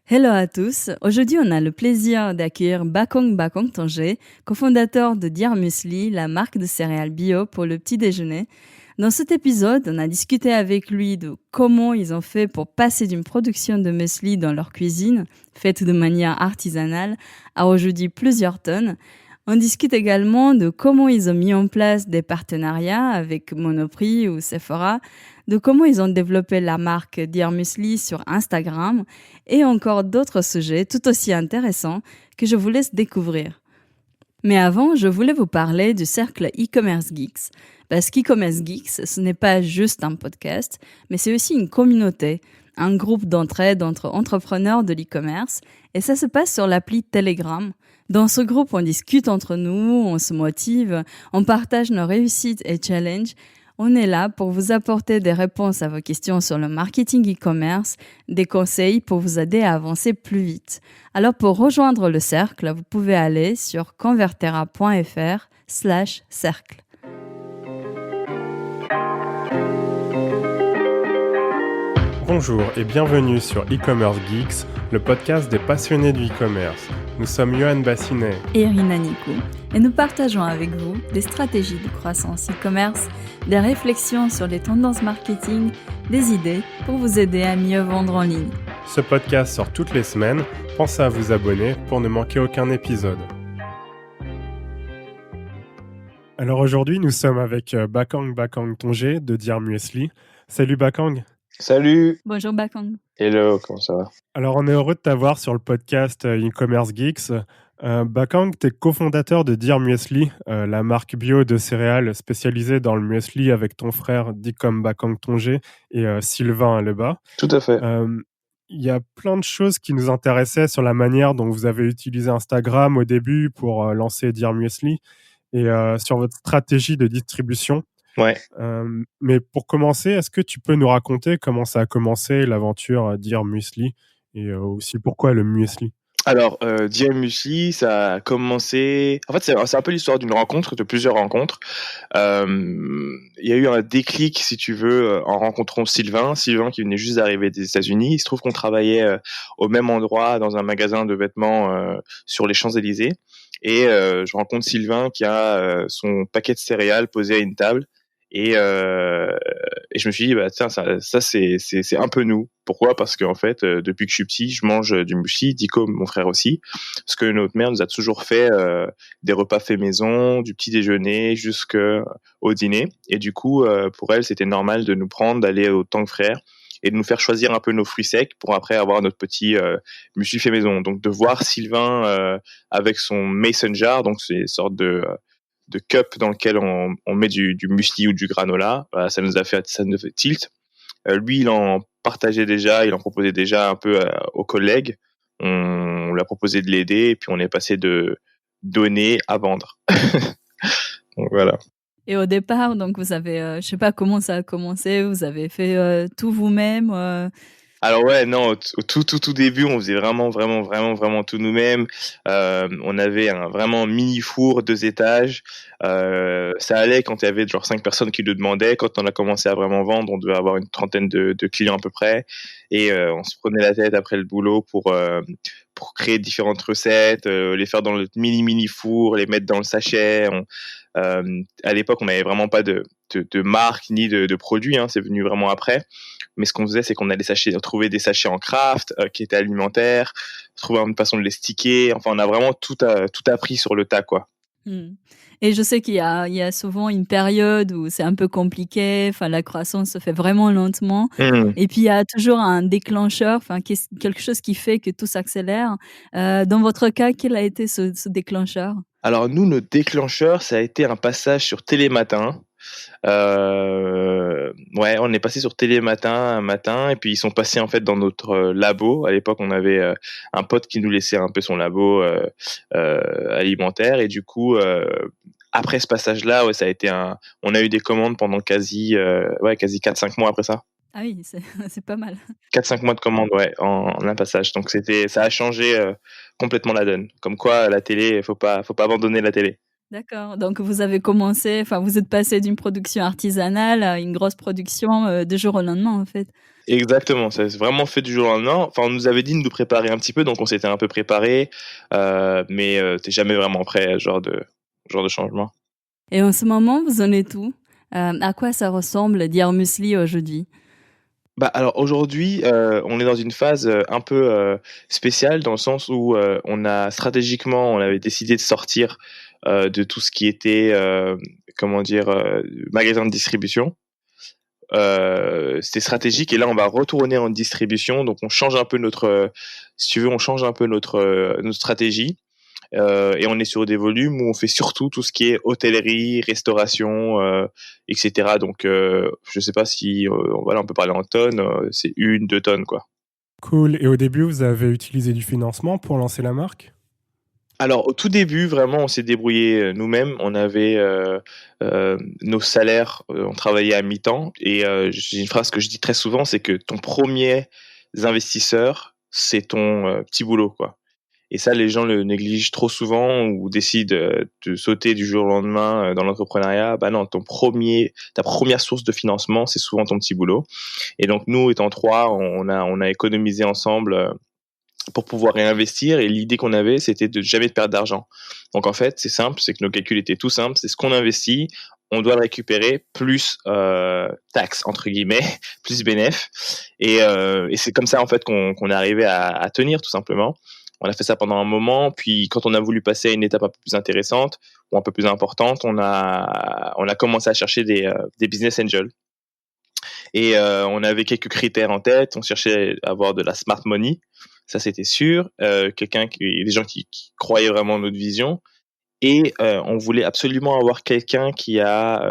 Hello à tous. Aujourd'hui, on a le plaisir d'accueillir Bakong Tanger, cofondateur de Dear Muesli, la marque de céréales bio pour le petit déjeuner. Dans cet épisode, on a discuté avec lui de comment ils ont fait pour passer d'une production de muesli dans leur cuisine, faite de manière artisanale, à aujourd'hui plusieurs tonnes. On discute également de comment ils ont mis en place des partenariats avec Monoprix ou Sephora, de comment ils ont développé la marque Dear Muesli sur Instagram et encore d'autres sujets tout aussi intéressants que je vous laisse découvrir. Mais avant, je voulais vous parler du cercle e-commerce geeks. Parce qu'e-commerce geeks, ce n'est pas juste un podcast, mais c'est aussi une communauté, un groupe d'entraide entre entrepreneurs de l'e-commerce, et ça se passe sur l'appli Telegram. Dans ce groupe, on discute entre nous, on se motive, on partage nos réussites et challenges. On est là pour vous apporter des réponses à vos questions sur le marketing e-commerce, des conseils pour vous aider à avancer plus vite. Alors pour rejoindre le cercle, vous pouvez aller sur convertera.fr/cercle. Bonjour et bienvenue sur e-commerce geeks, le podcast des passionnés du e-commerce. Nous sommes Johan Bassinet et Irina Nikou, et nous partageons avec vous des stratégies de croissance e-commerce, des réflexions sur les tendances marketing, des idées pour vous aider à mieux vendre en ligne. Ce podcast sort toutes les semaines, pensez à vous abonner pour ne manquer aucun épisode. Alors aujourd'hui, nous sommes avec Bakong Tanger de Dear Muesli. Salut Bakong. Salut. Bonjour Bakong. Hello, comment ça va? Alors on est heureux de t'avoir sur le podcast e-commerce geeks. Bakong, tu es cofondateur de Dear Muesli, la marque bio de céréales spécialisée dans le muesli avec ton frère Dicom Bakong Tanger et Sylvain Lebas. Tout à fait. Il y a plein de choses qui nous intéressaient sur la manière dont vous avez utilisé Instagram au début pour lancer Dear Muesli et sur votre stratégie de distribution. Ouais. Mais pour commencer, est-ce que tu peux nous raconter comment ça a commencé l'aventure Dear Muesli et aussi pourquoi le muesli? Alors, Dear Muesli, ça a commencé... En fait, c'est un peu l'histoire d'une rencontre, de plusieurs rencontres. Il y a eu un déclic, si tu veux, en rencontrant Sylvain qui venait juste d'arriver des États-Unis. Il se trouve qu'on travaillait au même endroit dans un magasin de vêtements sur les Champs-Élysées. Et je rencontre Sylvain qui a son paquet de céréales posé à une table. Et je me suis dit, bah tiens, ça c'est un peu nous. Pourquoi? Parce qu'en fait, depuis que je suis petit, je mange du muesli, Dico, mon frère aussi, parce que notre mère nous a toujours fait des repas faits maison, du petit déjeuner jusqu'au dîner. Et du coup, pour elle, c'était normal de nous prendre, d'aller autant que frère et de nous faire choisir un peu nos fruits secs pour après avoir notre petit muesli fait maison. Donc de voir Sylvain avec son mason jar, donc c'est une sorte de cup dans lequel on met du muesli ou du granola. Voilà, ça nous a fait tilt. Lui, il en partageait déjà, il en proposait déjà un peu aux collègues. On lui a proposé de l'aider et puis on est passé de donner à vendre. Donc voilà. Et au départ, donc vous avez, je sais pas comment ça a commencé, vous avez fait tout vous-même Alors ouais, non, au tout début, on faisait vraiment tout nous-mêmes. On avait un vraiment mini four 2 étages. Ça allait quand il y avait genre 5 personnes qui le demandaient. Quand on a commencé à vraiment vendre, on devait avoir une trentaine de clients à peu près. Et on se prenait la tête après le boulot pour créer différentes recettes, les faire dans le mini four, les mettre dans le sachet. À l'époque, on n'avait vraiment pas de marque ni de produits, hein, c'est venu vraiment après. Mais ce qu'on faisait, c'est qu'on allait trouver des sachets en craft qui étaient alimentaires, trouver une façon de les sticker. Enfin, on a vraiment tout appris sur le tas, quoi. Et je sais qu'il y a souvent une période où c'est un peu compliqué, enfin la croissance se fait vraiment lentement. Et puis il y a toujours un déclencheur, enfin quelque chose qui fait que tout s'accélère. Dans votre cas, quel a été ce déclencheur? Alors nous, notre déclencheur, ça a été un passage sur Télématin. Ouais, on est passé sur Télématin un matin et puis ils sont passés en fait dans notre labo. À l'époque, on avait un pote qui nous laissait un peu son labo alimentaire et du coup, après ce passage-là, ouais, ça a été on a eu des commandes pendant quasi 4-5 mois après ça. Ah oui, c'est pas mal. 4-5 mois de commandes, ouais, en un passage. Donc ça a changé complètement la donne. Comme quoi, la télé, faut pas abandonner la télé. D'accord, donc vous avez commencé enfin vous êtes passé d'une production artisanale à une grosse production, du jour au lendemain, en fait? Exactement, ça s'est vraiment fait du jour au lendemain. Enfin, on nous avait dit de nous préparer un petit peu, donc on s'était un peu préparé, mais tu jamais vraiment prêt à ce genre de changement. Et en ce moment, vous en êtes où? À quoi ça ressemble Dear Musli aujourd'hui? Bah, alors aujourd'hui, on est dans une phase, un peu, spéciale dans le sens où, on avait décidé de sortir, de tout ce qui était, comment dire? Magasin de distribution. C'était stratégique et là, on va retourner en distribution, donc on change un peu si tu veux, on change un peu notre stratégie. Et on est sur des volumes où on fait surtout tout ce qui est hôtellerie, restauration, etc. Donc, je sais pas si, voilà, on peut parler en tonnes, c'est 1, 2 tonnes, quoi. Cool. Et au début, vous avez utilisé du financement pour lancer la marque? Alors, au tout début, vraiment, on s'est débrouillé nous-mêmes. On avait nos salaires, on travaillait à mi-temps. Et j'ai une phrase que je dis très souvent, c'est que ton premier investisseur, c'est ton petit boulot, quoi. Et ça, les gens le négligent trop souvent ou décident de sauter du jour au lendemain dans l'entrepreneuriat. Bah non, ta première source de financement, c'est souvent ton petit boulot. Et donc nous, étant trois, on a économisé ensemble pour pouvoir réinvestir. Et l'idée qu'on avait, c'était de jamais perdre d'argent. Donc en fait, c'est simple, c'est que nos calculs étaient tout simples. C'est ce qu'on investit, on doit le récupérer plus taxes entre guillemets, plus bénéf. Et c'est comme ça en fait qu'on est arrivé à tenir tout simplement. On a fait ça pendant un moment, puis quand on a voulu passer à une étape un peu plus intéressante ou un peu plus importante, on a commencé à chercher des business angels. Et on avait quelques critères en tête. On cherchait à avoir de la smart money, ça c'était sûr. Des gens qui croyaient vraiment en notre vision. Et on voulait absolument avoir quelqu'un qui a,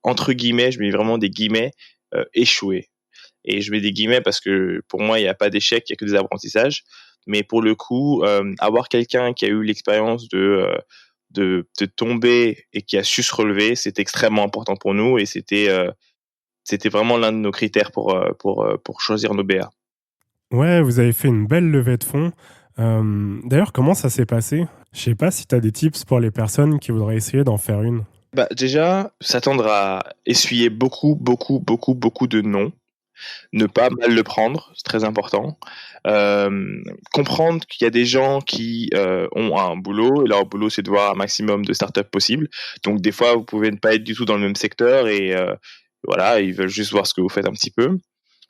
entre guillemets, je mets vraiment des guillemets, échoué. Et je mets des guillemets parce que pour moi, il n'y a pas d'échec, il n'y a que des apprentissages. Mais pour le coup, avoir quelqu'un qui a eu l'expérience de tomber et qui a su se relever, c'est extrêmement important pour nous et c'était vraiment l'un de nos critères pour choisir nos BA. Ouais, vous avez fait une belle levée de fonds. D'ailleurs, comment ça s'est passé? Je sais pas si tu as des tips pour les personnes qui voudraient essayer d'en faire une. Bah, déjà, s'attendre à essuyer beaucoup, beaucoup, beaucoup, beaucoup de non. Ne pas mal le prendre, c'est très important. Comprendre qu'il y a des gens qui ont un boulot et leur boulot c'est de voir un maximum de startups possible. Donc des fois vous pouvez ne pas être du tout dans le même secteur et voilà, ils veulent juste voir ce que vous faites un petit peu.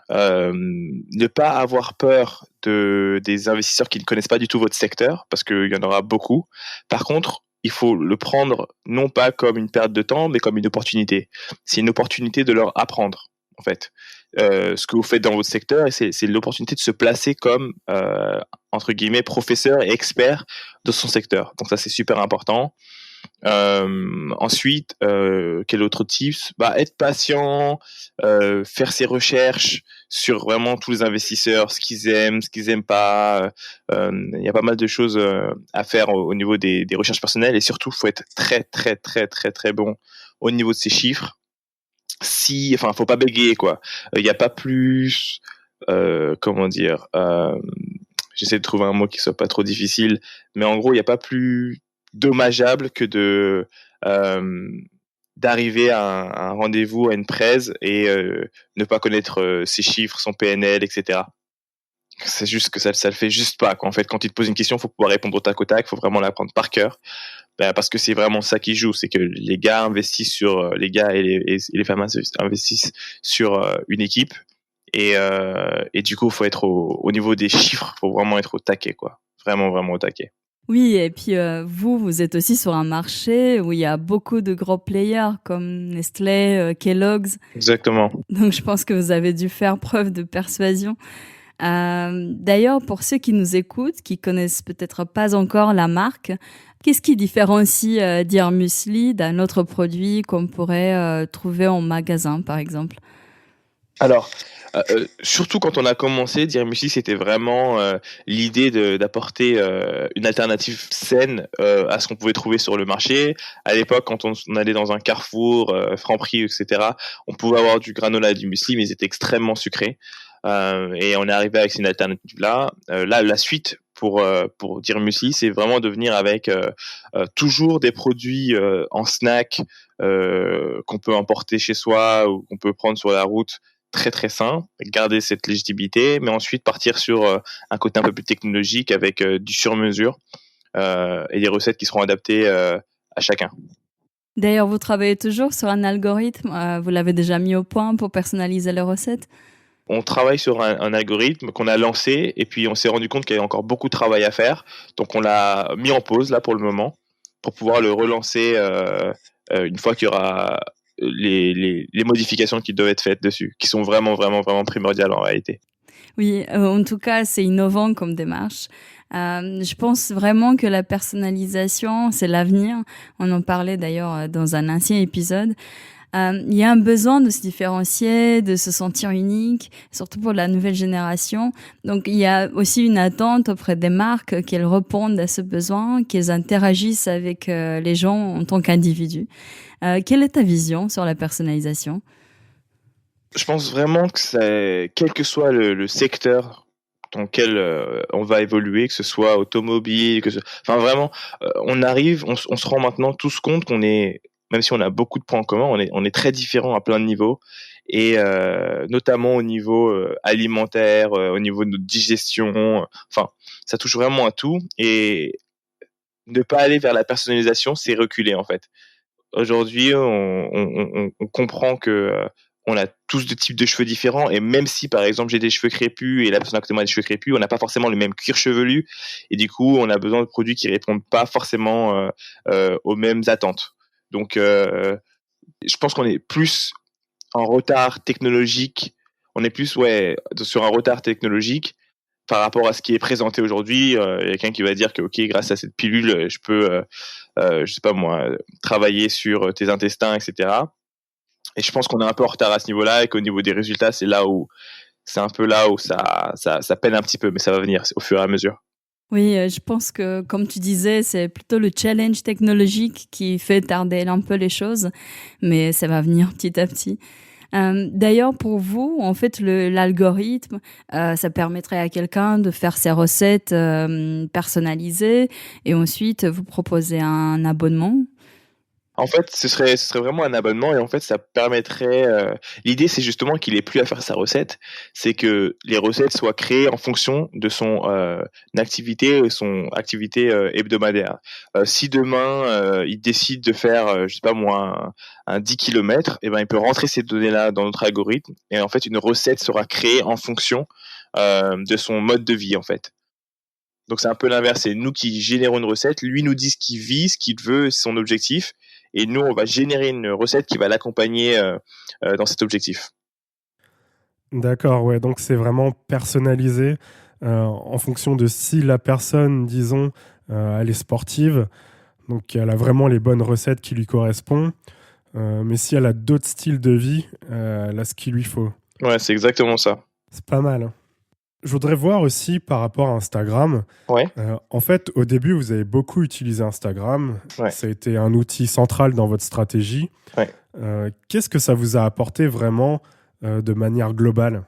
Ne pas avoir peur des investisseurs qui ne connaissent pas du tout votre secteur parce qu'il y en aura beaucoup. Par contre, il faut le prendre non pas comme une perte de temps, mais comme une opportunité. C'est une opportunité de leur apprendre, en fait, ce que vous faites dans votre secteur, et c'est l'opportunité de se placer comme, entre guillemets, professeur et expert de son secteur. Donc ça, c'est super important. Ensuite, quel autre tips? Bah, être patient, faire ses recherches sur vraiment tous les investisseurs, ce qu'ils aiment pas. Il y a pas mal de choses à faire au niveau des recherches personnelles et surtout, faut être très, très, très, très, très bon au niveau de ses chiffres. Enfin, faut pas bégayer quoi. Il n'y a pas plus, comment dire, j'essaie de trouver un mot qui soit pas trop difficile, mais en gros, il n'y a pas plus dommageable que euh, d'arriver à un rendez-vous, à une presse et ne pas connaître ses chiffres, son PNL, etc. C'est juste que ça le fait juste pas, quoi. En fait, quand il te pose une question, faut pouvoir répondre au tac au tac, faut vraiment l'apprendre par cœur. Parce que c'est vraiment ça qui joue, c'est que les gars investissent les gars et les femmes investissent sur une équipe et du coup, faut être au niveau des chiffres, faut vraiment être au taquet, quoi. Vraiment, vraiment au taquet. Oui et puis, vous êtes aussi sur un marché où il y a beaucoup de gros players comme Nestlé, Kellogg's, Exactement. donc je pense que vous avez dû faire preuve de persuasion. D'ailleurs, pour ceux qui nous écoutent, qui connaissent peut-être pas encore la marque, qu'est-ce qui différencie, Dear Musli d'un autre produit qu'on pourrait, trouver en magasin, par exemple? Alors, surtout quand on a commencé, Dire Musli, c'était vraiment l'idée d'apporter une alternative saine à ce qu'on pouvait trouver sur le marché. À l'époque, quand on allait dans un Carrefour, Franprix, etc., on pouvait avoir du granola et du muesli, mais ils étaient extrêmement sucrés. Et on est arrivé avec une alternative là. Là, la suite pour Dire Muesli, c'est vraiment de venir avec toujours des produits en snack qu'on peut emporter chez soi ou qu'on peut prendre sur la route, très très sain, garder cette légitimité, mais ensuite partir sur un côté un peu plus technologique avec du sur-mesure et des recettes qui seront adaptées à chacun. D'ailleurs, vous travaillez toujours sur un algorithme, vous l'avez déjà mis au point pour personnaliser les recettes? On travaille sur un algorithme qu'on a lancé et puis on s'est rendu compte qu'il y avait encore beaucoup de travail à faire. Donc on l'a mis en pause là pour le moment pour pouvoir le relancer une fois qu'il y aura les modifications qui doivent être faites dessus, qui sont vraiment, vraiment, vraiment primordiales en réalité. Oui, en tout cas, c'est innovant comme démarche. Je pense vraiment que la personnalisation, c'est l'avenir. On en parlait d'ailleurs dans un ancien épisode. Il y a un besoin de se différencier, de se sentir unique, surtout pour la nouvelle génération. Donc, il y a aussi une attente auprès des marques qu'elles répondent à ce besoin, qu'elles interagissent avec les gens en tant qu'individus. Quelle est ta vision sur la personnalisation? Je pense vraiment que c'est, quel que soit le secteur dans lequel on va évoluer, que ce soit automobile, enfin vraiment, on se rend maintenant tous compte qu'on est, même si on a beaucoup de points en commun, on est très différents à plein de niveaux, et notamment au niveau alimentaire, au niveau de notre digestion, enfin, ça touche vraiment à tout, et ne pas aller vers la personnalisation, c'est reculer en fait. Aujourd'hui, on comprend que on a tous de types de cheveux différents, et même si par exemple j'ai des cheveux crépus et la personne à côté de moi a des cheveux crépus, on n'a pas forcément le même cuir chevelu, et du coup on a besoin de produits qui répondent pas forcément aux mêmes attentes. Donc je pense qu'on est plus en retard technologique, on est plus sur un retard technologique par rapport à ce qui est présenté aujourd'hui. Il y a quelqu'un qui va dire que ok, grâce à cette pilule, je peux je sais pas moi, travailler sur tes intestins, etc. Et je pense qu'on est un peu en retard à ce niveau-là, et qu'au niveau des résultats, c'est un peu là où ça peine un petit peu, mais ça va venir au fur et à mesure. Oui, je pense que, comme tu disais, c'est plutôt le challenge technologique qui fait tarder un peu les choses, mais ça va venir petit à petit. D'ailleurs, pour vous, en fait, l'algorithme, ça permettrait à quelqu'un de faire ses recettes personnalisées et ensuite vous proposer un abonnement. En fait, ce serait vraiment un abonnement, et en fait, ça permettrait. L'idée, c'est justement qu'il ait plus à faire sa recette. C'est que les recettes soient créées en fonction de son activité, son activité hebdomadaire. Si demain il décide de faire, je sais pas moi, un 10 km, et ben il peut rentrer ces données-là dans notre algorithme, et en fait, une recette sera créée en fonction de son mode de vie, en fait. Donc c'est un peu l'inverse, c'est nous qui générons une recette, lui nous dit ce qu'il vit, ce qu'il veut, son objectif, et nous on va générer une recette qui va l'accompagner dans cet objectif. D'accord, ouais, donc c'est vraiment personnalisé en fonction de si la personne, disons, elle est sportive, donc elle a vraiment les bonnes recettes qui lui correspondent, mais si elle a d'autres styles de vie, elle a ce qu'il lui faut. Ouais, c'est exactement ça. C'est pas mal, hein. Je voudrais voir aussi par rapport à Instagram. Ouais, En fait, au début, vous avez beaucoup utilisé Instagram. ouais, Ça a été un outil central dans votre stratégie. ouais. Qu'est-ce que ça vous a apporté vraiment de manière globale?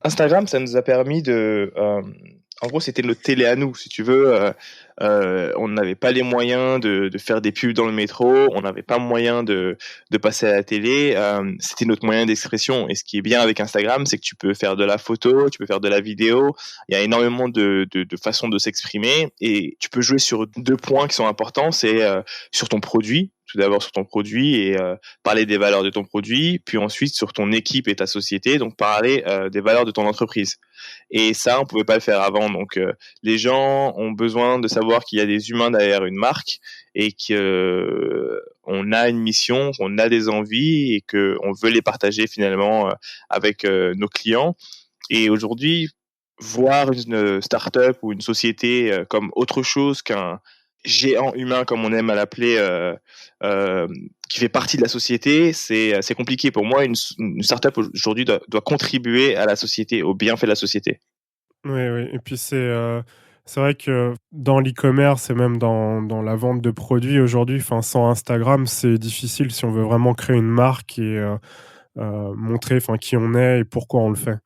Instagram, ça nous a permis de... en gros, c'était notre télé à nous, si tu veux. On n'avait pas les moyens de faire des pubs dans le métro, on n'avait pas moyen de passer à la télé. C'était notre moyen d'expression. Et ce qui est bien avec Instagram, c'est que tu peux faire de la photo, tu peux faire de la vidéo. Il y a énormément de façons de s'exprimer. Et tu peux jouer sur deux points qui sont importants. C'est sur ton produit, tout d'abord sur ton produit, et parler des valeurs de ton produit, puis ensuite sur ton équipe et ta société, donc parler des valeurs de ton entreprise. Et ça, on pouvait pas le faire avant. Donc les gens ont besoin de savoir qu'il y a des humains derrière une marque, et que on a une mission, qu'on a des envies, et que on veut les partager finalement avec nos clients. Et aujourd'hui, voir une start-up ou une société comme autre chose qu'un géant humain, comme on aime à l'appeler, euh, qui fait partie de la société, c'est compliqué. Pour moi, une start-up aujourd'hui doit contribuer à la société, au bienfait de la société. Oui, oui. Et puis c'est vrai que dans l'e-commerce et même dans la vente de produits aujourd'hui, enfin, sans Instagram, c'est difficile si on veut vraiment créer une marque et montrer enfin, qui on est et pourquoi on le fait.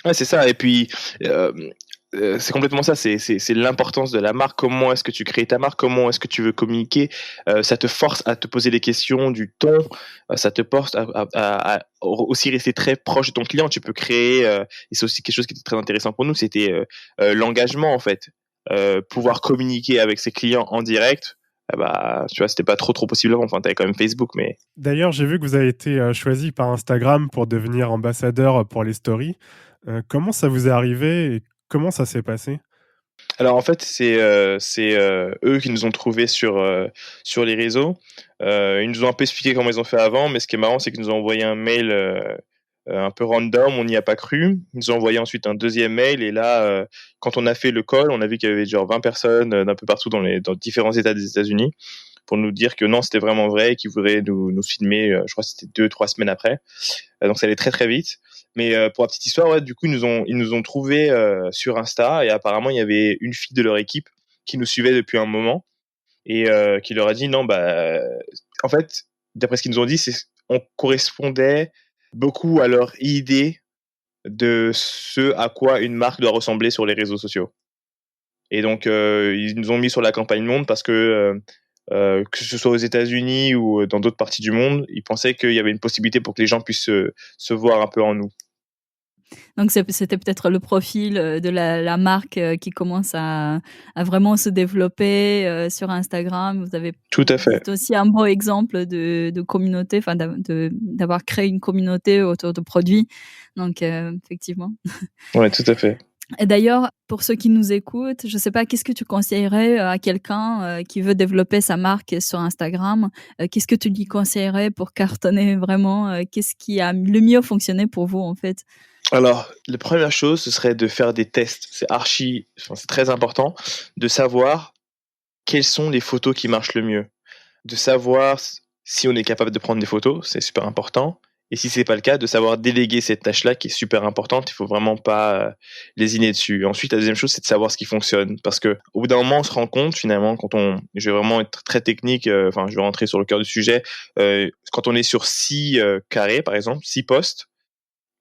Ouais, c'est ça. Et puis, c'est complètement ça, c'est l'importance de la marque. Comment est-ce que tu crées ta marque? Comment est-ce que tu veux communiquer? Ça te force à te poser des questions, du ton. Ça te force à aussi rester très proche de ton client. Tu peux créer, et c'est aussi quelque chose qui était très intéressant pour nous, c'était l'engagement en fait. Pouvoir communiquer avec ses clients en direct. Bah, tu vois, c'était pas trop possible avant. Enfin, t'avais quand même Facebook, mais D'ailleurs, j'ai vu que vous avez été choisi par Instagram pour devenir ambassadeur pour les stories. Comment ça vous est arrivé et comment ça s'est passé? alors en fait, c'est eux qui nous ont trouvés sur les réseaux. Ils nous ont un peu expliqué comment ils ont fait avant, mais ce qui est marrant, c'est qu'ils nous ont envoyé un mail un peu random, on n'y a pas cru. Ils nous ont envoyé ensuite un deuxième mail, et là, quand on a fait le call, on a vu qu'il y avait genre 20 personnes d'un peu partout dans différents États des États-Unis pour nous dire que non, c'était vraiment vrai, qu'ils voudraient nous filmer, je crois que c'était 2-3 semaines après. Donc ça allait très très vite. Mais pour la petite histoire, ouais, du coup, ils nous ont trouvés sur Insta, et apparemment, il y avait une fille de leur équipe qui nous suivait depuis un moment et qui leur a dit non, bah, en fait, d'après ce qu'ils nous ont dit, on correspondait beaucoup à leur idée de ce à quoi une marque doit ressembler sur les réseaux sociaux. Et donc, ils nous ont mis sur la campagne monde parce que ce soit aux États-Unis ou dans d'autres parties du monde, ils pensaient qu'il y avait une possibilité pour que les gens puissent se voir un peu en nous. Donc c'était peut-être le profil de la marque qui commence à vraiment se développer sur Instagram. Tout à Vous fait. êtes aussi un beau exemple de communauté, enfin d'avoir créé une communauté autour de produits. Donc effectivement. Ouais, tout à fait. Et d'ailleurs, pour ceux qui nous écoutent, je sais pas, qu'est-ce que tu conseillerais à quelqu'un qui veut développer sa marque sur Instagram? Qu'est-ce que tu lui conseillerais pour cartonner vraiment? Qu'est-ce qui a le mieux fonctionné pour vous en fait? Alors, la première chose, ce serait de faire des tests. C'est très important de savoir quelles sont les photos qui marchent le mieux. De savoir si on est capable de prendre des photos, c'est super important. Et si c'est pas le cas, de savoir déléguer cette tâche-là qui est super importante. Il faut vraiment pas lésiner dessus. Ensuite, la deuxième chose, c'est de savoir ce qui fonctionne. Parce que au bout d'un moment, on se rend compte finalement je vais vraiment être très technique. Enfin, je vais rentrer sur le cœur du sujet. Quand on est sur 6 carrés, par exemple, 6 postes,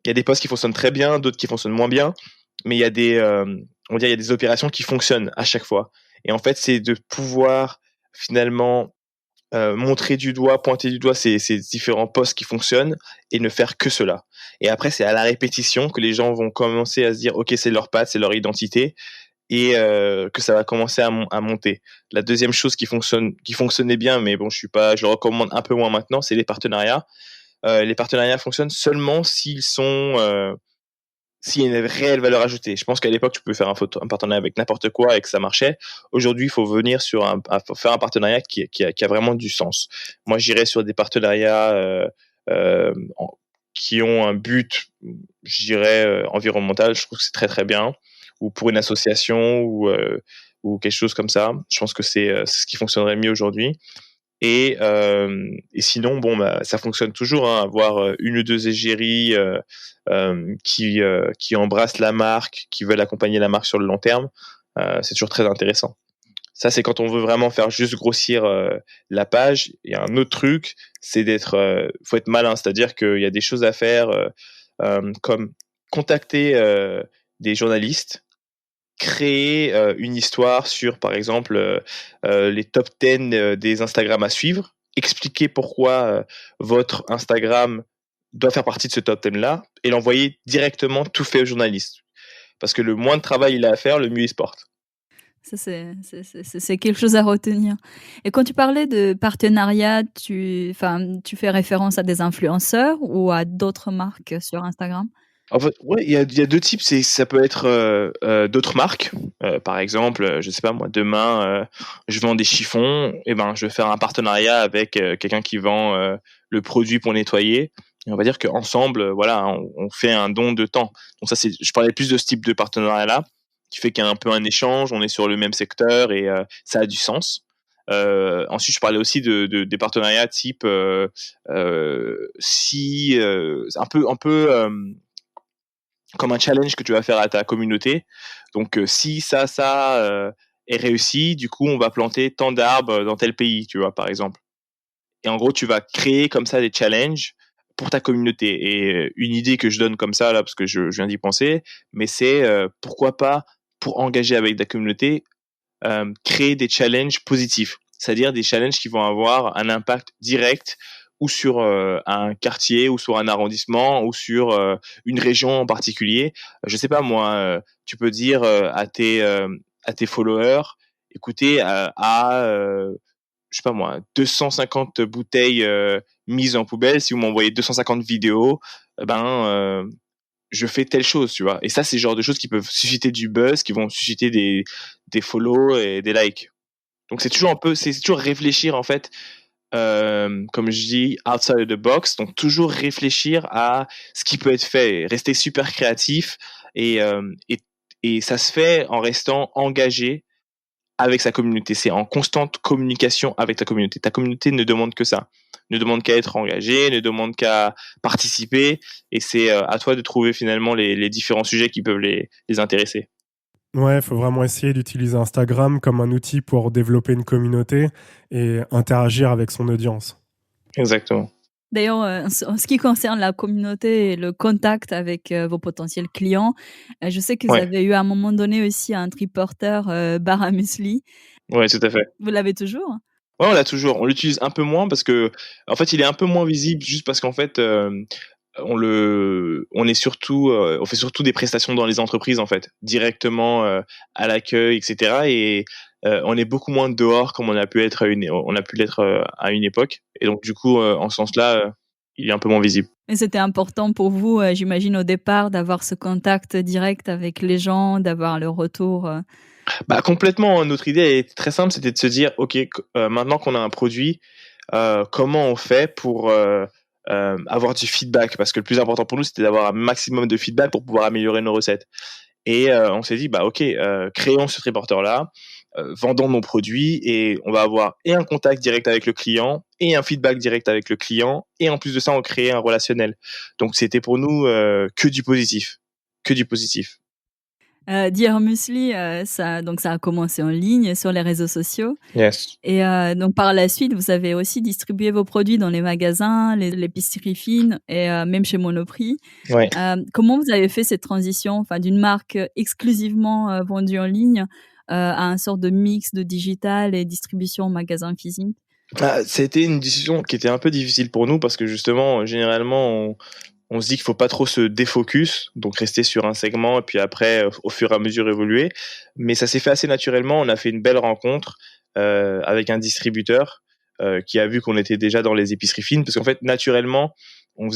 il y a des postes qui fonctionnent très bien, d'autres qui fonctionnent moins bien. Mais il y a il y a des opérations qui fonctionnent à chaque fois. Et en fait, c'est de pouvoir finalement montrer du doigt, pointer du doigt ces différents postes qui fonctionnent et ne faire que cela. Et après, c'est à la répétition que les gens vont commencer à se dire, ok, c'est leur patte, c'est leur identité, et que ça va commencer à monter. La deuxième chose qui fonctionnait bien, mais bon, je le recommande un peu moins maintenant, c'est les partenariats. Les partenariats fonctionnent seulement s'il y a une réelle valeur ajoutée. Je pense qu'à l'époque, tu pouvais faire un partenariat avec n'importe quoi et que ça marchait. Aujourd'hui, il faut venir faire un partenariat qui a vraiment du sens. Moi, j'irais sur des partenariats euh, en- qui ont un but, je dirais, environnemental. Je trouve que c'est très, très bien. Ou pour une association ou quelque chose comme ça. Je pense que c'est ce qui fonctionnerait mieux aujourd'hui. Et sinon, bon, bah, ça fonctionne toujours, hein, avoir une ou deux égéries qui embrassent la marque, qui veulent accompagner la marque sur le long terme. C'est toujours très intéressant. Ça, c'est quand on veut vraiment faire juste grossir la page. Il y a un autre truc, c'est faut être malin, c'est-à-dire qu'il y a des choses à faire comme contacter des journalistes, créer une histoire sur, par exemple, les top 10 des Instagram à suivre, expliquer pourquoi votre Instagram doit faire partie de ce top 10-là, et l'envoyer directement tout fait au journaliste. Parce que le moins de travail il a à faire, le mieux il se porte. Ça, c'est quelque chose à retenir. Et quand tu parlais de partenariat, tu fais référence à des influenceurs ou à d'autres marques sur Instagram? En fait, ouais, il y a deux types. Ça peut être d'autres marques. Par exemple, je sais pas moi, demain, je vends des chiffons. Et ben, je vais faire un partenariat avec quelqu'un qui vend le produit pour nettoyer. Et on va dire qu'ensemble, voilà, on fait un don de temps. Donc ça, je parlais plus de ce type de partenariat-là, qui fait qu'il y a un peu un échange. On est sur le même secteur et ça a du sens. Ensuite, je parlais aussi des partenariats type si un peu comme un challenge que tu vas faire à ta communauté. Donc, si ça est réussi, du coup, on va planter tant d'arbres dans tel pays, tu vois, par exemple. Et en gros, tu vas créer comme ça des challenges pour ta communauté. Et une idée que je donne comme ça, là, parce que je viens d'y penser, mais c'est pourquoi pas pour engager avec ta communauté, créer des challenges positifs, c'est-à-dire des challenges qui vont avoir un impact direct ou sur un quartier ou sur un arrondissement ou sur une région en particulier. Je sais pas moi, tu peux dire à tes followers, écoutez, je sais pas moi, 250 bouteilles mises en poubelle, si vous m'envoyez 250 vidéos, je fais telle chose, tu vois. Et ça, c'est le genre de choses qui peuvent susciter du buzz, qui vont susciter des follow et des likes. Donc c'est toujours réfléchir en fait, comme je dis, outside of the box. Donc toujours réfléchir à ce qui peut être fait, rester super créatif et et ça se fait en restant engagé avec sa communauté. C'est en constante communication avec ta communauté. Ta communauté ne demande que ça. Ne demande qu'à être engagée, ne demande qu'à participer. Et c'est à toi de trouver finalement les différents sujets qui peuvent les intéresser. Ouais, il faut vraiment essayer d'utiliser Instagram comme un outil pour développer une communauté et interagir avec son audience. Exactement. D'ailleurs, en ce qui concerne la communauté et le contact avec, vos potentiels clients, je sais que vous Ouais, avez eu à un moment donné aussi un triporteur, bar à muesli. ouais, tout à fait. Vous l'avez toujours? Ouais, on l'a toujours. On l'utilise un peu moins parce que, en fait, il est un peu moins visible juste parce qu'en fait, on fait surtout des prestations dans les entreprises en fait, directement à l'accueil, etc. Et on est beaucoup moins dehors comme on a pu l'être à une époque. Et donc du coup, en ce sens-là, il est un peu moins visible. Et c'était important pour vous, j'imagine au départ d'avoir ce contact direct avec les gens, d'avoir le retour. Bah complètement. Notre idée est très simple, c'était de se dire, ok, maintenant qu'on a un produit, comment on fait pour avoir du feedback? Parce que le plus important pour nous, c'était d'avoir un maximum de feedback pour pouvoir améliorer nos recettes. Et on s'est dit, bah ok, créons ce triporteur-là, vendons nos produits et on va avoir et un contact direct avec le client et un feedback direct avec le client et en plus de ça, on crée un relationnel. Donc c'était pour nous que du positif, que du positif. Dear Musli, ça a commencé en ligne sur les réseaux sociaux Yes. et donc par la suite, vous avez aussi distribué vos produits dans les magasins, les l'épicerie fine et même chez Monoprix. Ouais. Comment vous avez fait cette transition, enfin, d'une marque exclusivement, vendue en ligne, à un sorte de mix de digital et distribution en magasin physique? Ah, c'était une décision qui était un peu difficile pour nous parce que justement, généralement, on se dit qu'il faut pas trop se défocus, donc rester sur un segment et puis après, au fur et à mesure évoluer. Mais ça s'est fait assez naturellement. On a fait une belle rencontre avec un distributeur qui a vu qu'on était déjà dans les épiceries fines, parce qu'en fait, naturellement, on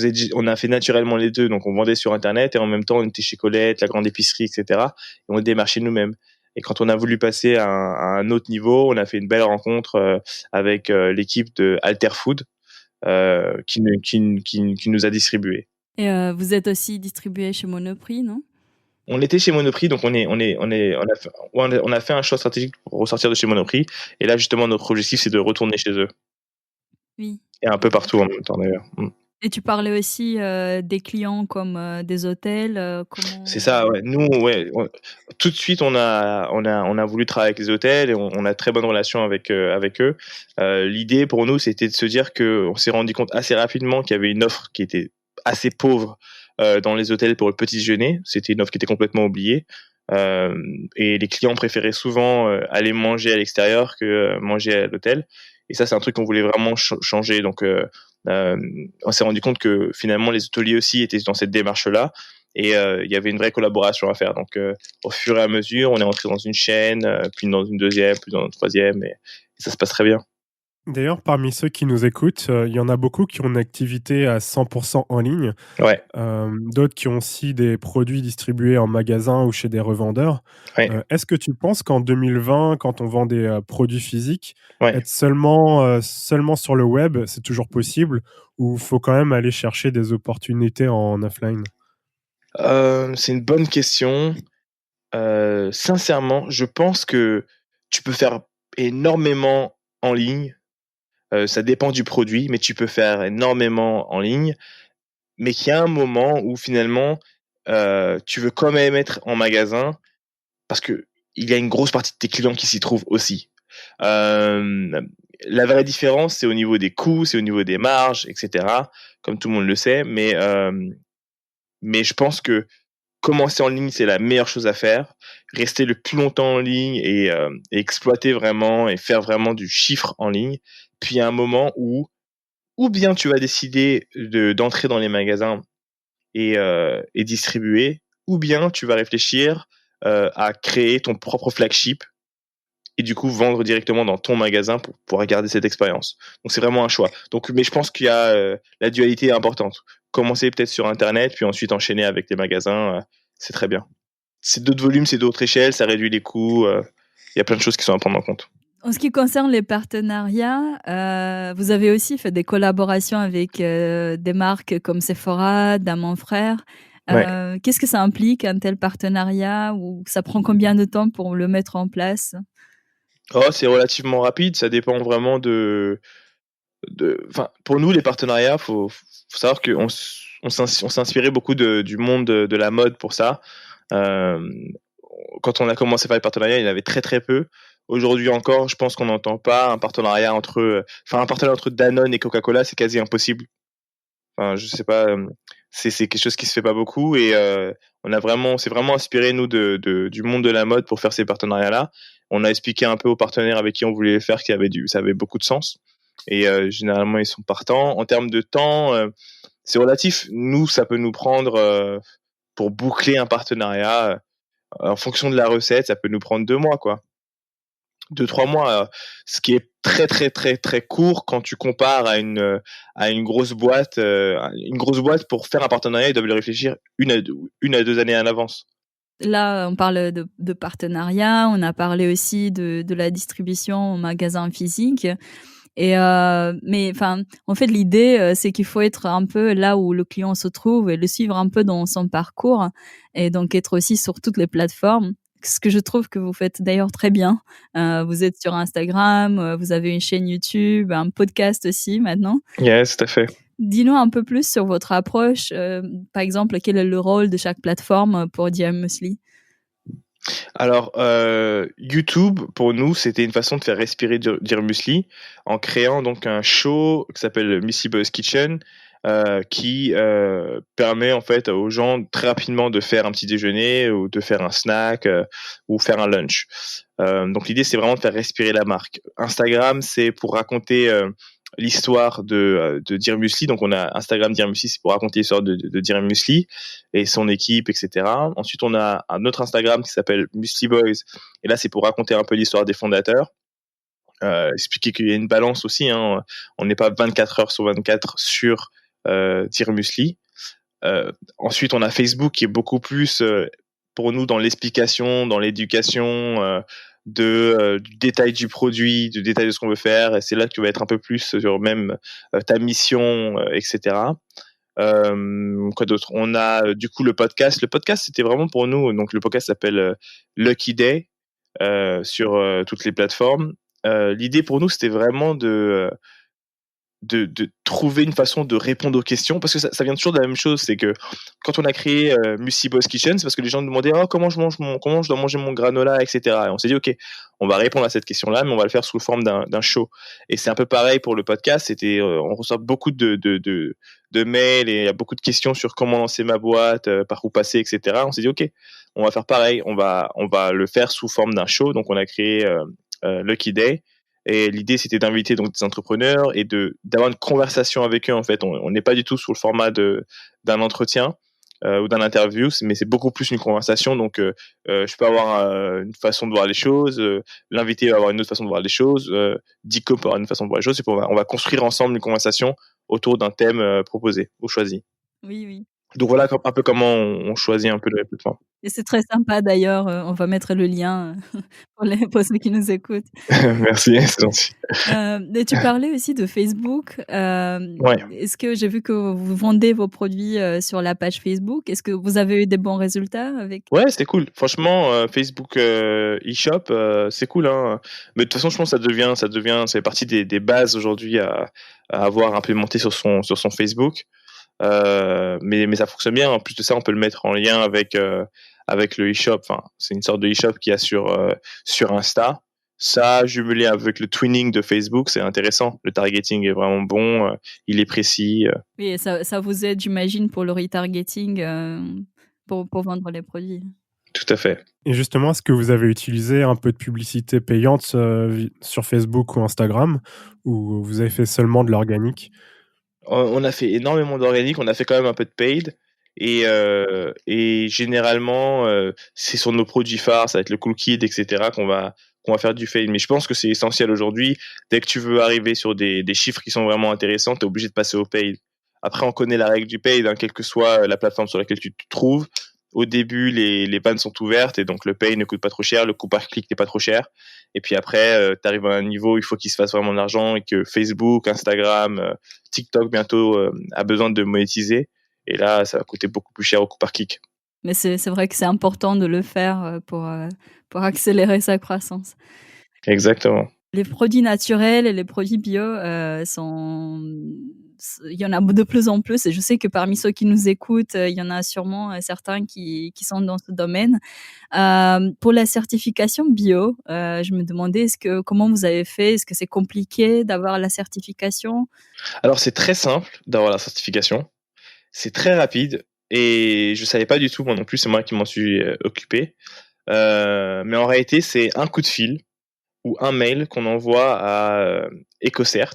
a fait naturellement les deux. Donc, on vendait sur Internet et en même temps, on était chez Colette, la grande épicerie, etc. Et on démarchait nous-mêmes. Et quand on a voulu passer à un autre niveau, on a fait une belle rencontre avec l'équipe de Alter Food qui nous a distribué. Et vous êtes aussi distribué chez Monoprix, non? On était chez Monoprix, donc on a fait un choix stratégique pour ressortir de chez Monoprix. Et là, justement, notre objectif, c'est de retourner chez eux. Oui. Et un peu partout en même temps, d'ailleurs. Et tu parlais aussi, des clients comme, des hôtels, C'est comment ça, ouais. Nous, ouais, tout de suite, on a voulu travailler avec les hôtels et on a très bonne relation avec eux. L'idée pour nous, c'était de se dire que on s'est rendu compte assez rapidement qu'il y avait une offre qui était assez pauvre dans les hôtels pour le petit déjeuner. C'était une offre qui était complètement oubliée. Euh, et les clients préféraient souvent aller manger à l'extérieur que manger à l'hôtel. Et ça, c'est un truc qu'on voulait vraiment changer. Donc, on s'est rendu compte que finalement, les hôteliers aussi étaient dans cette démarche-là. Et il y avait une vraie collaboration à faire. Donc, au fur et à mesure, on est entré dans une chaîne, puis dans une deuxième, puis dans une troisième, et ça se passe très bien. D'ailleurs, parmi ceux qui nous écoutent, il y en a beaucoup qui ont une activité à 100% en ligne, Ouais, d'autres qui ont aussi des produits distribués en magasin ou chez des revendeurs. ouais, Est-ce que tu penses qu'en 2020, quand on vend des produits physiques, ouais. être seulement sur le web, c'est toujours possible ou faut quand même aller chercher des opportunités en offline? C'est une bonne question. Sincèrement, je pense que tu peux faire énormément en ligne. Ça dépend du produit, mais tu peux faire énormément en ligne. Mais qu'il y a un moment où finalement, tu veux quand même être en magasin parce que il y a une grosse partie de tes clients qui s'y trouvent aussi. La vraie différence, c'est au niveau des coûts, c'est au niveau des marges, etc. Comme tout le monde le sait, mais je pense que commencer en ligne, c'est la meilleure chose à faire. Rester le plus longtemps en ligne et exploiter vraiment et faire vraiment du chiffre en ligne. Puis il y a un moment où, ou bien tu vas décider d'entrer dans les magasins et distribuer, ou bien tu vas réfléchir à créer ton propre flagship et du coup vendre directement dans ton magasin pour pouvoir garder cette expérience. Donc c'est vraiment un choix. Donc, mais je pense qu'il y a la dualité est importante. Commencer peut-être sur Internet, puis ensuite enchaîner avec les magasins, c'est très bien. C'est d'autres volumes, c'est d'autres échelles, ça réduit les coûts. Il y a plein de choses qui sont à prendre en compte. En ce qui concerne les partenariats, vous avez aussi fait des collaborations avec des marques comme Sephora, Daman Frères. Ouais. Qu'est-ce que ça implique, un tel partenariat, ou ça prend combien de temps pour le mettre en place? Oh, c'est relativement rapide, ça dépend vraiment enfin, pour nous, les partenariats, faut savoir qu'on on s'est inspiré beaucoup du monde de la mode pour ça. Euh, Quand on a commencé à faire les partenariats, il y en avait très très peu. Aujourd'hui encore, je pense qu'on n'entend pas un partenariat un partenariat entre Danone et Coca-Cola, c'est quasi impossible. Enfin, je sais pas, c'est quelque chose qui se fait pas beaucoup et on s'est vraiment inspiré nous du monde de la mode pour faire ces partenariats-là. On a expliqué un peu aux partenaires avec qui on voulait les faire ça avait beaucoup de sens et généralement ils sont partants. En termes de temps, c'est relatif. Nous, ça peut nous prendre pour boucler un partenariat en fonction de la recette, ça peut nous prendre 2 mois, quoi. 2, 3 mois, ce qui est très très très très court quand tu compares à une grosse boîte. Une grosse boîte pour faire un partenariat, ils doivent le réfléchir 1 à 2 années en avance. Là, on parle de partenariat, on a parlé aussi de la distribution en magasin physique. Et mais enfin, en fait, l'idée, c'est qu'il faut être un peu là où le client se trouve et le suivre un peu dans son parcours, et donc être aussi sur toutes les plateformes. Ce que je trouve que vous faites d'ailleurs très bien. Vous êtes sur Instagram, vous avez une chaîne YouTube, un podcast aussi maintenant. Yes, tout à fait. Dis-nous un peu plus sur votre approche. Par exemple, quel est le rôle de chaque plateforme pour DM Muesli? Alors, YouTube, pour nous, c'était une façon de faire respirer Dear Musli en créant donc un show qui s'appelle Missy Bo's Kitchen, qui permet en fait aux gens très rapidement de faire un petit déjeuner ou de faire un snack ou faire un lunch. Donc l'idée, c'est vraiment de faire respirer la marque. Instagram, c'est pour raconter l'histoire de Dear Musli. Donc on a Instagram Dear Musli, c'est pour raconter l'histoire de Dear Musli et son équipe, etc. Ensuite, on a un autre Instagram qui s'appelle Musli Boys. Et là, c'est pour raconter un peu l'histoire des fondateurs. Expliquer qu'il y a une balance aussi. Hein. On n'est pas 24 heures sur 24 sur Dear Musli. Ensuite, on a Facebook qui est beaucoup plus pour nous dans l'explication, dans l'éducation du détail du produit, du détail de ce qu'on veut faire. Et c'est là que tu vas être un peu plus sur même ta mission, etc. Quoi d'autre? On a du coup le podcast. Le podcast, c'était vraiment pour nous. Donc le podcast s'appelle Lucky Day sur toutes les plateformes. L'idée pour nous, c'était vraiment de trouver une façon de répondre aux questions parce que ça vient toujours de la même chose. C'est que quand on a créé Mussi Boss Kitchen, c'est parce que les gens nous demandaient comment je dois manger mon granola, etc. Et on s'est dit ok, on va répondre à cette question-là, mais on va le faire sous forme d'un show. Et c'est un peu pareil pour le podcast. On reçoit beaucoup de mails et il y a beaucoup de questions sur comment lancer ma boîte, par où passer, etc. On s'est dit ok, on va faire pareil. On va le faire sous forme d'un show. Donc on a créé Lucky Day. Et l'idée, c'était d'inviter donc des entrepreneurs et d'avoir une conversation avec eux. En fait, on n'est pas du tout sur le format d'un entretien ou d'un interview, mais c'est beaucoup plus une conversation. Donc, je peux avoir une façon de voir les choses, l'invité va avoir une autre façon de voir les choses, Dico peut avoir une façon de voir les choses. Et puis on va construire ensemble une conversation autour d'un thème proposé ou choisi. Oui, oui. Donc voilà un peu comment on choisit un peu la plateforme. Et c'est très sympa d'ailleurs, on va mettre le lien pour ceux qui nous écoutent. Merci, c'est gentil. Et tu parlais aussi de Facebook. Ouais. Est-ce que j'ai vu que vous vendez vos produits sur la page Facebook? Est-ce que vous avez eu des bons résultats avec? Ouais, c'était cool. Franchement, Facebook eShop, c'est cool, hein. Mais de toute façon, je pense que ça fait partie des bases aujourd'hui à avoir implémenté sur son Facebook. Mais ça fonctionne bien. En plus de ça, on peut le mettre en lien avec le eShop. Enfin, c'est une sorte de eShop qu'il y a sur Insta. Ça, jumelé avec le twinning de Facebook, c'est intéressant. Le targeting est vraiment bon, il est précis. Oui, et ça vous aide, j'imagine, pour le retargeting. pour vendre les produits. Tout à fait. Et justement, est-ce que vous avez utilisé un peu de publicité payante sur Facebook ou Instagram, ou vous avez fait seulement de l'organique? On a fait énormément d'organique, on a fait quand même un peu de paid et généralement, c'est sur nos produits phares, ça va être le Cool Kid et cetera qu'on va faire du paid. Mais je pense que c'est essentiel aujourd'hui. Dès que tu veux arriver sur des chiffres qui sont vraiment intéressants, tu es obligé de passer au paid. Après, on connaît la règle du paid, hein, quelle que soit la plateforme sur laquelle tu te trouves. Au début, les vannes sont ouvertes et donc le pay ne coûte pas trop cher, le coût par clic n'est pas trop cher. Et puis après, tu arrives à un niveau où il faut qu'il se fasse vraiment de l'argent et que Facebook, Instagram, TikTok bientôt a besoin de monétiser. Et là, ça va coûter beaucoup plus cher au coût par clic. Mais c'est vrai que c'est important de le faire pour accélérer sa croissance. Exactement. Les produits naturels et les produits bio il y en a de plus en plus et je sais que parmi ceux qui nous écoutent, il y en a sûrement certains qui sont dans ce domaine. Pour la certification bio, je me demandais comment vous avez fait? Est-ce que c'est compliqué d'avoir la certification? Alors, c'est très simple d'avoir la certification. C'est très rapide et je savais pas du tout, moi non plus, c'est moi qui m'en suis occupé. Mais en réalité, c'est un coup de fil ou un mail qu'on envoie à EcoCert.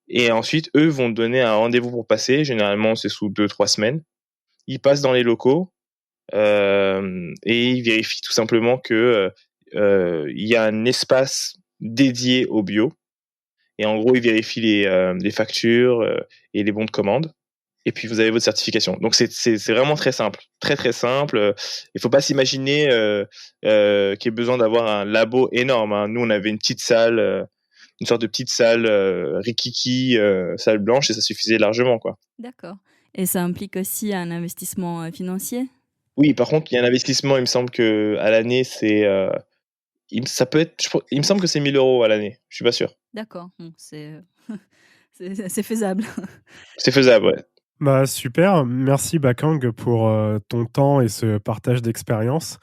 Et ensuite, eux vont te donner un rendez-vous pour passer. Généralement, c'est sous 2-3 semaines. Ils passent dans les locaux et ils vérifient tout simplement que il y a un espace dédié au bio. Et en gros, ils vérifient les factures et les bons de commande. Et puis, vous avez votre certification. Donc, c'est vraiment très simple. Très, très simple. Il faut pas s'imaginer qu'il y ait besoin d'avoir un labo énorme, hein. Nous, on avait une petite salle, une sorte de petite salle rikiki, salle blanche, et ça suffisait largement, quoi. D'accord, et ça implique aussi un investissement, financier? Oui, par contre, il y a un investissement, il me semble que à l'année, ça peut être, il me semble que c'est 1 000 € à l'année. Je suis pas sûr. D'accord, bon, c'est faisable. C'est faisable, ouais. Bah, super, merci Bakang pour ton temps et ce partage d'expérience.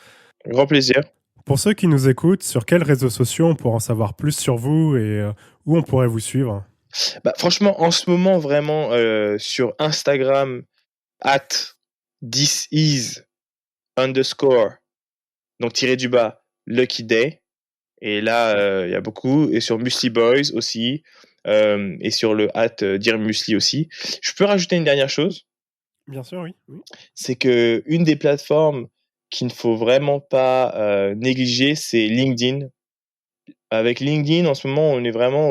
Grand plaisir. Pour ceux qui nous écoutent, sur quels réseaux sociaux on pourra en savoir plus sur vous et où on pourrait vous suivre? Bah, franchement, en ce moment, vraiment, sur Instagram, @thisis_, donc tiré du bas, Lucky Day. Et là, il y a beaucoup. Et sur Musli Boys aussi. Et sur le Dear Musli aussi. Je peux rajouter une dernière chose. Bien sûr, oui. Oui. C'est que une des plateformes qu'il ne faut vraiment pas négliger, c'est LinkedIn. Avec LinkedIn, en ce moment, on est vraiment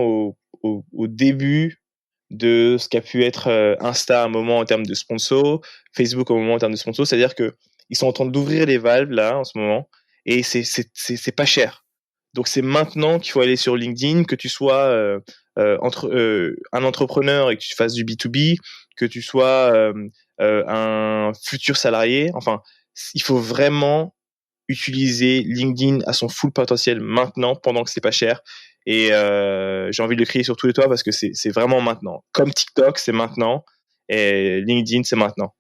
au début de ce qu'a pu être Insta à un moment en termes de sponsor, Facebook au moment en termes de sponsor. C'est-à-dire que ils sont en train d'ouvrir les valves là en ce moment et c'est pas cher. Donc c'est maintenant qu'il faut aller sur LinkedIn, que tu sois un entrepreneur et que tu fasses du B2B, que tu sois un futur salarié. Enfin, il faut vraiment utiliser LinkedIn à son full potentiel maintenant, pendant que c'est pas cher. Et j'ai envie de le crier sur tous les toits parce que c'est vraiment maintenant. Comme TikTok, c'est maintenant. Et LinkedIn, c'est maintenant.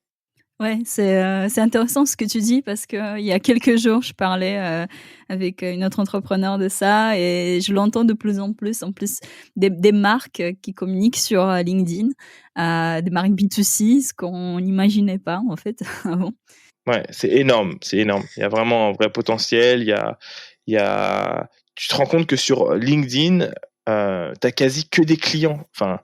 Ouais, c'est intéressant ce que tu dis parce qu'il y a quelques jours, je parlais, avec une autre entrepreneur de ça et je l'entends de plus en plus. En plus, des marques qui communiquent sur, LinkedIn, des marques B2C, ce qu'on n'imaginait pas en fait avant. Ouais, c'est énorme, c'est énorme. Il y a vraiment un vrai potentiel. Il y a... Tu te rends compte que sur LinkedIn, t'as quasi que des clients. Enfin,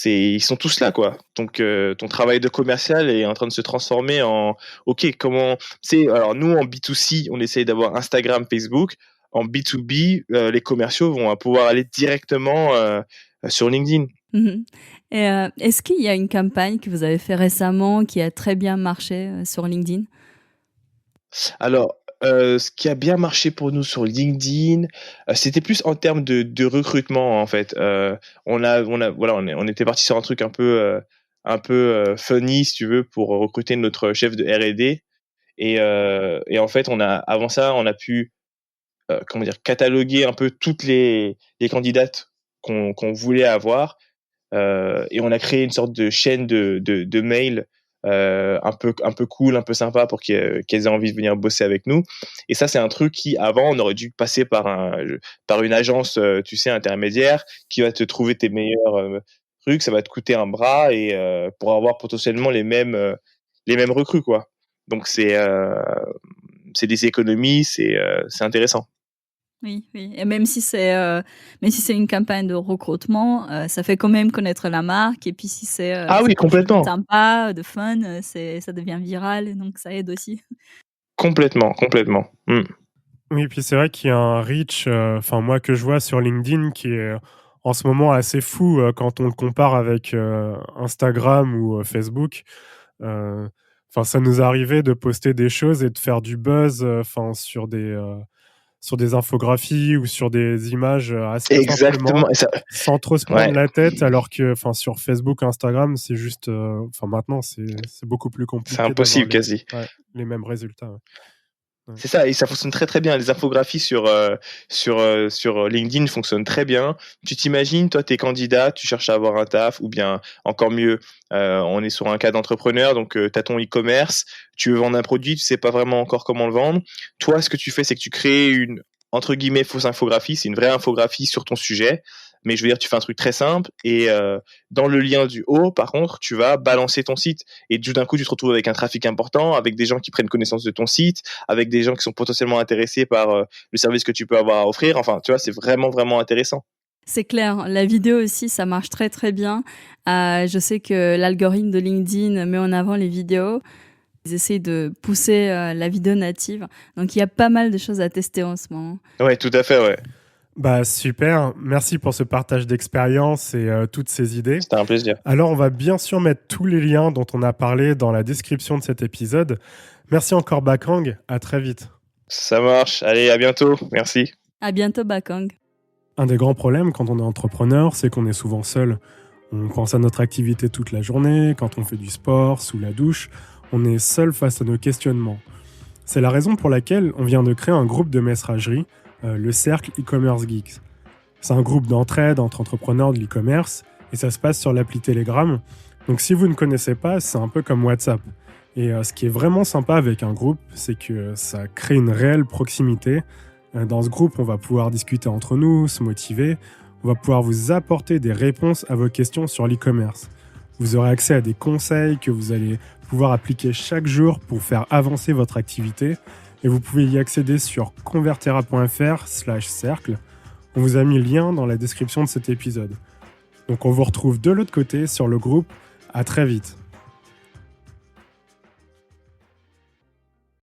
ils sont tous là, quoi. Donc, ton travail de commercial est en train de se transformer en, ok, comment, alors nous en B2C, on essaye d'avoir Instagram, Facebook. En B2B, les commerciaux vont pouvoir aller directement sur LinkedIn. Mmh. Et est-ce qu'il y a une campagne que vous avez fait récemment qui a très bien marché, sur LinkedIn? Alors, ce qui a bien marché pour nous sur LinkedIn, c'était plus en termes de recrutement, en fait. Voilà, on était parti sur un truc un peu funny, si tu veux, pour recruter notre chef de R&D. Et en fait, avant ça, on a pu, comment dire, cataloguer un peu toutes les candidates qu'on voulait avoir. Et on a créé une sorte de chaîne de mails un peu cool, un peu sympa pour qu'elles aient envie de venir bosser avec nous. Et ça, c'est un truc qui, avant, on aurait dû passer par une agence, tu sais, intermédiaire, qui va te trouver tes meilleurs trucs. Ça va te coûter un bras et pour avoir potentiellement les mêmes recrues, quoi. Donc c'est des économies, c'est intéressant. Oui, oui. Et même si c'est une campagne de recrutement, ça fait quand même connaître la marque. Et puis si Ah c'est oui, quelque chose de complètement, sympa, de fun, ça devient viral, et donc ça aide aussi. complètement, complètement. Mm. Oui, puis c'est vrai qu'il y a un reach, enfin moi que je vois sur LinkedIn qui est en ce moment assez fou quand on le compare avec Instagram ou Facebook. Euh, Enfin, ça nous arrivait de poster des choses et de faire du buzz, enfin sur des infographies ou sur des images assez simplement, Exactement. Et ça, sans trop se prendre ouais, la tête, alors que, enfin, sur Facebook, Instagram, c'est juste, enfin maintenant, c'est beaucoup plus c'est compliqué d'avoir impossible quasi. ouais, les mêmes résultats. Ouais. Ouais. C'est ça, et ça fonctionne très très bien. Les infographies sur LinkedIn fonctionnent très bien. Tu t'imagines, toi, t'es candidat, tu cherches à avoir un taf, ou bien encore mieux, on est sur un cas d'entrepreneur, donc tu as ton e-commerce, tu veux vendre un produit, tu sais pas vraiment encore comment le vendre. Toi, ce que tu fais, c'est que tu crées une entre guillemets fausse infographie, c'est une vraie infographie sur ton sujet. Mais je veux dire, tu fais un truc très simple et dans le lien du haut, par contre, tu vas balancer ton site. Et tout d'un coup, tu te retrouves avec un trafic important, avec des gens qui prennent connaissance de ton site, avec des gens qui sont potentiellement intéressés par le service que tu peux avoir à offrir. Enfin, tu vois, c'est vraiment, vraiment intéressant. C'est clair. La vidéo aussi, ça marche très, très bien. Je sais que l'algorithme de LinkedIn met en avant les vidéos. Ils essayent de pousser la vidéo native. Donc, il y a pas mal de choses à tester en ce moment. Ouais, tout à fait, ouais. Bah super, merci pour ce partage d'expérience et toutes ces idées. C'était un plaisir. Alors on va bien sûr mettre tous les liens dont on a parlé dans la description de cet épisode. Merci encore Bakang, à très vite. Ça marche. Allez, à bientôt. Merci. À bientôt, Bakang. Un des grands problèmes quand on est entrepreneur, c'est qu'on est souvent seul. On pense à notre activité toute la journée, quand on fait du sport, sous la douche, on est seul face à nos questionnements. C'est la raison pour laquelle on vient de créer un groupe de messagerie, le Cercle e-commerce Geeks. C'est un groupe d'entraide entre entrepreneurs de l'e-commerce et ça se passe sur l'appli Telegram. Donc si vous ne connaissez pas, c'est un peu comme WhatsApp. Et ce qui est vraiment sympa avec un groupe, c'est que ça crée une réelle proximité. Dans ce groupe, on va pouvoir discuter entre nous, se motiver. On va pouvoir vous apporter des réponses à vos questions sur l'e-commerce. Vous aurez accès à des conseils que vous allez pouvoir appliquer chaque jour pour faire avancer votre activité. Et vous pouvez y accéder sur convertera.fr/cercle. On vous a mis le lien dans la description de cet épisode. Donc on vous retrouve de l'autre côté sur le groupe. À très vite.